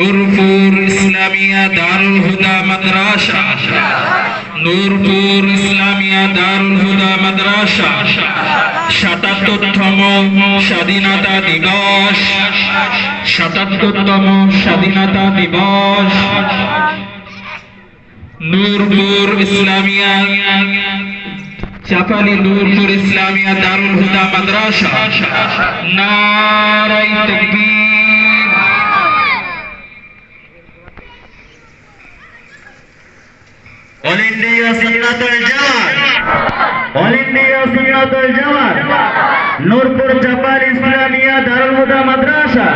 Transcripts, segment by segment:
নূরপুর ইসলামিয়া দারুল হুদা মাদ্রাসা, নূরপুর ইসলামিয়া দারুল হুদা মাদ্রাসা ৭৭তম স্বাধীনতা দিবস, ৭৭তম স্বাধীনতা দিবস। নূরপুর ইসলামিয়া চাপালি, নূরপুর ইসলামিয়া দারুল হুদা মাদ্রাসা, নারায়ে তাকবীর। অল ইন্ডিয়া সুন্নাতুল জামাত, অল ইন্ডিয়া সুন্নাতুল জামাত নূরপুর চাপালি ইসলামিয়া দারুল হুদা মাদ্রাসা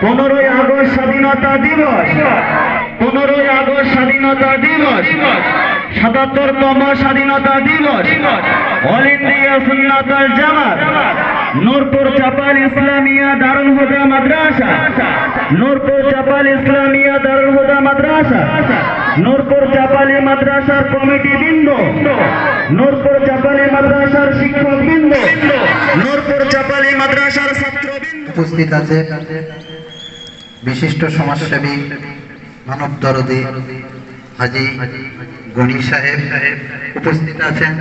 15ই আগস্ট স্বাধীনতা দিবস, 15ই আগস্ট স্বাধীনতা দিবস, ৭৭তম স্বাধীনতা দিবস। অল ইন্ডিয়া সুন্নাতুল জামাত নূরপুর চাপালি ইসলামিয়া দারুল হুদা মাদ্রাসা, নূরপুর চাপালি ইসলামিয়া দারুল হুদা মাদ্রাসা, নূরপুর চাপালি মাদ্রাসার কমিটি বৃন্দ, নূরপুর চাপালি মাদ্রাসার শিক্ষক বৃন্দ, নূরপুর চাপালি মাদ্রাসার ছাত্রবৃন্দ উপস্থিত আছে বিশিষ্ট সমাজসেবী মানব দরদী হাজী গনি সাহেব, উপস্থিত আছেন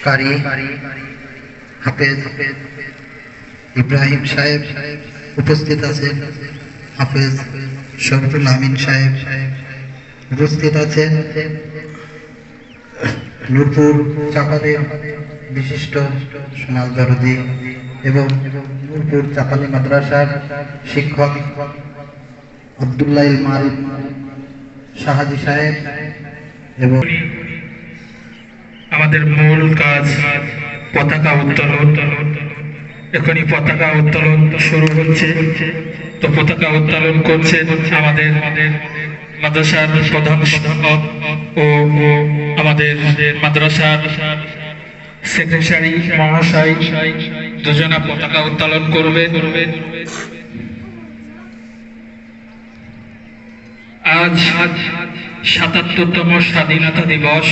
কারি হাফেজ ইব্রাহিম সাহেব, উপস্থিত আছেন হাফেজ শরফুল আমিন সাহেব, উপস্থিত আছেন নূরপুর চাপালের বিশিষ্ট সমাজ দরদী এবং নূরপুর চাপালি মাদ্রাসার শিক্ষক আব্দুল্লাহ ইলমাল শাহাজি সাহেব। এবং আমাদের মূল কাজ পতাকা উত্তোলন। এখনই পতাকা উত্তোলন শুরু হচ্ছে। তো পতাকা উত্তোলন করছে আমাদের মাদ্রাসার প্রধান শিক্ষক ও আমাদের মাদ্রাসার সেক্রেটারি মহাশয়, দুজনা পতাকা উত্তোলন করবে। আজ ৭৭তম স্বাধীনতা দিবস।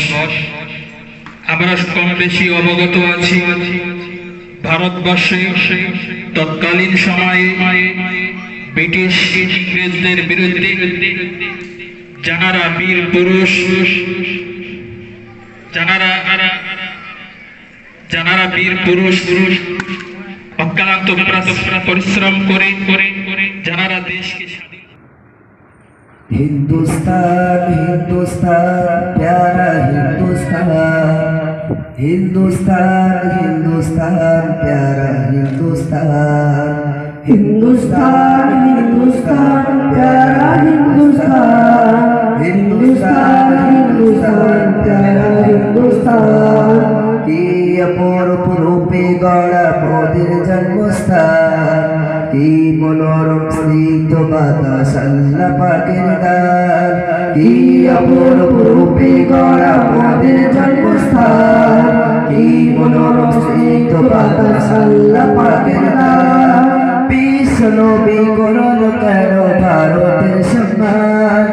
আমরা কম বেশি অবগত আছি, ভারতবর্ষে তৎকালীন সময়ে ব্রিটিশ ইংরেজদের বিরুদ্ধে যারা বীর পুরুষ, যারা বীর পুরুষ অক্লান্ত পরিশ্রম করে যারা দেশকে স্বাধীন। हिंदुस्तान हिंदुस्तान प्यारा हिंदुस्तान, हिंदुस्तान हिंदुस्तान प्यारा हिंदुस्तान, हिंदुस्तान हिंदुस्तान प्यारा हिंदुस्तान, हिंदुस्तान हिंदुस्तान प्यारा हिंदुस्तान। की अपूर्व रूपे गौड़ा मोदिर जन्मस्थान, की मनोरम स्निग्ध बातास अल्लाह पाकेर दान, की अपूर्व रूपे गौड़ा मोदिर जन्मस्थान, की मनोरम स्निग्ध बातास अल्लाह पाकेर दान। বিশ্ব নবী করল কেন ভারতের সম্মান,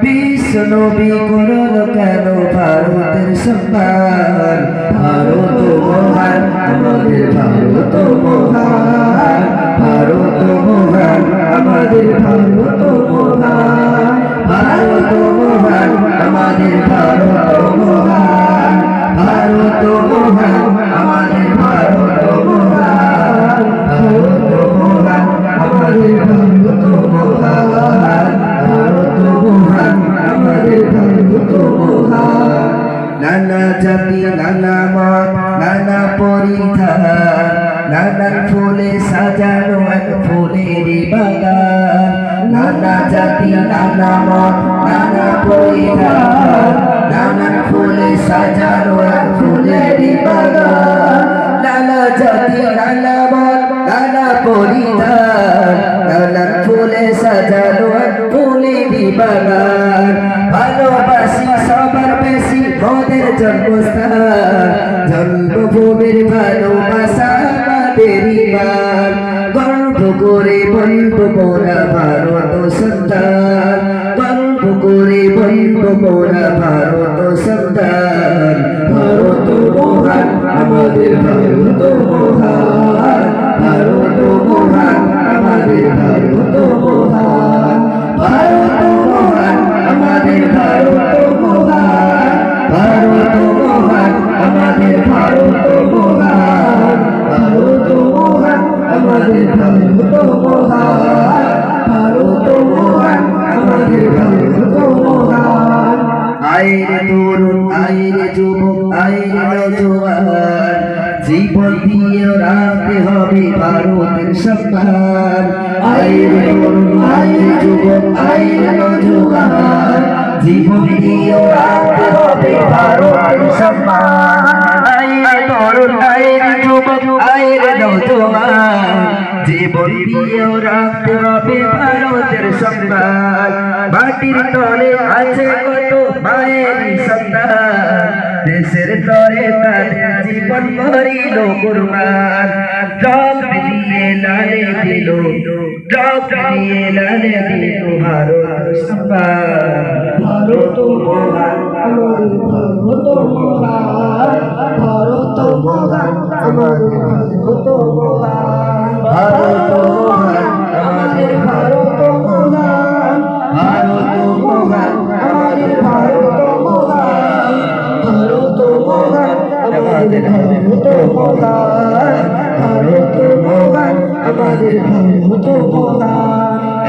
বিশ্ব নবী করল কেন ভারতের সম্মান। ভারত মহান আমাদের, ভারত মহান, ভারত মহান আমাদের, ভারত মহান, ভারত মহান আমাদের, ভারত মহান, ভারত মহান আমাদের, ভারত মহান, ভারত মহান আমাদের, ভারত মহান, ভারত মহান আমাদের, ভারত মহান। নানা জাতি নানা মত নানা পরিধান, নানান ফুলে সাজানো এক ফুলের বাগান। নানা জাতি নানা মত নানা পরিধান, নানান ফুলে সাজানো এক ফুলের বাগান। নানা জাতি নানা মত নানা পরিধান, নানান ফুলে সাজানো এক ফুলের বাগান। ভালোবাসি সবার বেশি মোদের জন্মস্থান, জন্মভূমির ভালোবাসা আমাদের ইমান। গর্ব করে বলবো মোরা ভারত সন্তান, গর্ব করে বলবো মোরা ভারত সন্তান। ভারত মহান আমাদের, ভারত মহান, ভারত মহান আমাদের, ভারত আইরে যুবক আইরে নওজোয়ান জীবন দিয়ে রাখতে হবে ভারতের সম্মান আইরে তরুণ আইরে যুবক আইরে নওজোয়ান জীবন দিয়ে রাখতে হবে ভারতের সম্মান আইরে তরুণ আইরে যুবক আইরে নওজোয়ান জীবন দিয়ে রাখতে হবে ভারতের সম্মান মাটির তলে আছে কত মায়ের সন্তান দেশের তরে তাদের জীবন করিল কুরবান রক্ত দিয়ে লালে দিল রক্ত দিয়ে লালে দিল ভারত সম্মান ভারত মহান আমাদের ভারত মহান ভারত মহান আমাদের ভারত মহান ভারত মহান আমাদের ভারত মহান ভারত মহান আমাদের ভারত মহান ভারত মহান আমাদের ভারত মহান ভারত মহান আমাদের ভারত মহান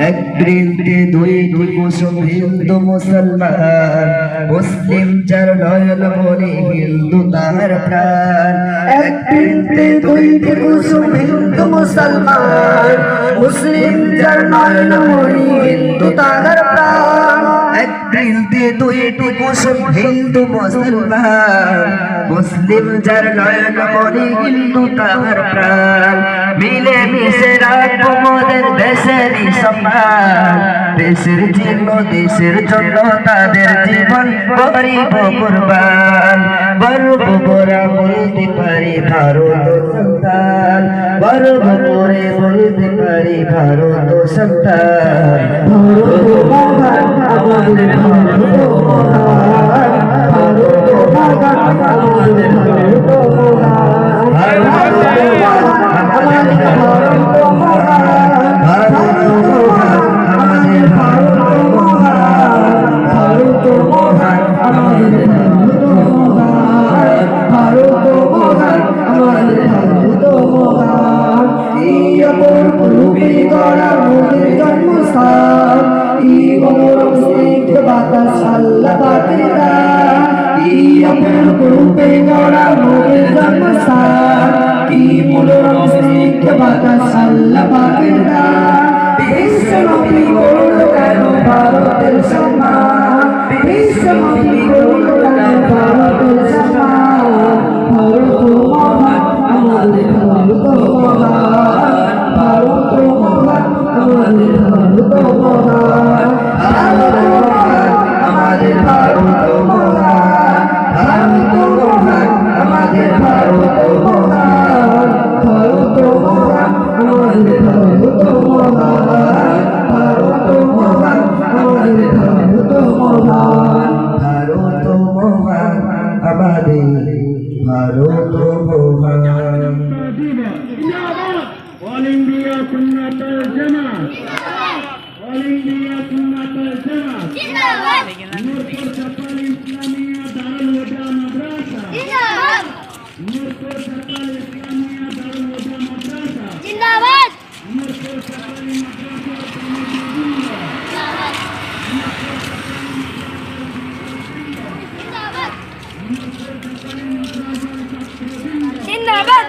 এক বৃন্দে দুইটি কুসুম হিন্দু মুসলমান মুসলিম যার নয়ন মনে হিন্দু তার প্রাণ এক বৃন্দে দুইটি কুসুম হিন্দু মুসলমান মুসলিম যার নয়ন মনে হিন্দু তার প্রাণ এক বৃন্দে দুইটি কুসুম হিন্দু মুসলমান মুসলিম যার নয়ন মনে হিন্দু তার প্রাণ মিলে মিশে রাখবো মোদের দেশেরই সম্মান দেশের জন্য দেশের জন্য তাদের জীবন করিব কুরবান গর্ব করা বলতে পারি ভারত সন্তান গর্ব করে বলতে পারি ভারত সন্তান ভারত মহান আমাদের ভারত মহান ভারত মহান আমাদের ভারত মহান ভারত মহান আমাদের ভারত মহান ভারত মহান আমাদের ভারত মহান ভারত মহান আমাদের ভারত মহান ভারত মহান আমাদের ভারত মহান এই অপরূপে গড়া মোদের জন্মস্থান এই অমরম স্নিগ্ধ বাতাস আল্লাহ পাকের দান এই অপরূপে গড়া মোদের জন্মস্থান এই মনোরম স্নিগ্ধ বাতাস আল্লাহ পাকের দান বিশ্বনবী করল কেন ভারতের সম্মান বিশ্বনবী করল কেন ভারতের সম্মান ভারত মহান আমাদের ভারত মহান ভারত মহান আমাদের ভারত মহান ভারত মহান আমাদের ভারত মহান ভারত মহান আমাদের ভারত মহান ভারত মহান আমাদের ভারত মহান ভারত মহান আমাদের ভারত মহান ভারত মহান আমাদের ভারত মহান অল ইন্ডিয়া সুন্নাতুল জামাত অল ইন্ডিয়া সুন্নাতুল জামাত জিন্দাবাদ নূরপুর জাপাল ইসলামিয়া দারুল হুদা মাদ্রাসা জিন্দাবাদ নূরপুর জাপাল ইসলামিয়া দারুল হুদা মাদ্রাসা জিন্দাবাদ নূরপুর জাপাল মাদ্রাসা জিন্দাবাদ জিন্দাবাদ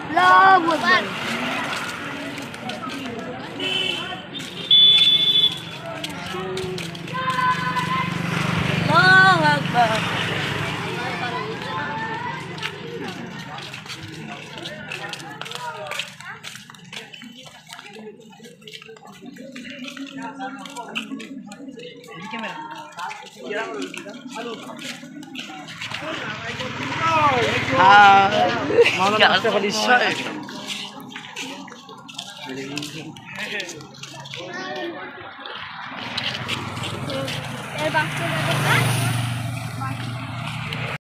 আল্লাহু আকবার আল্লাহু আকবার আল্লাহু আকবার এর বাক্স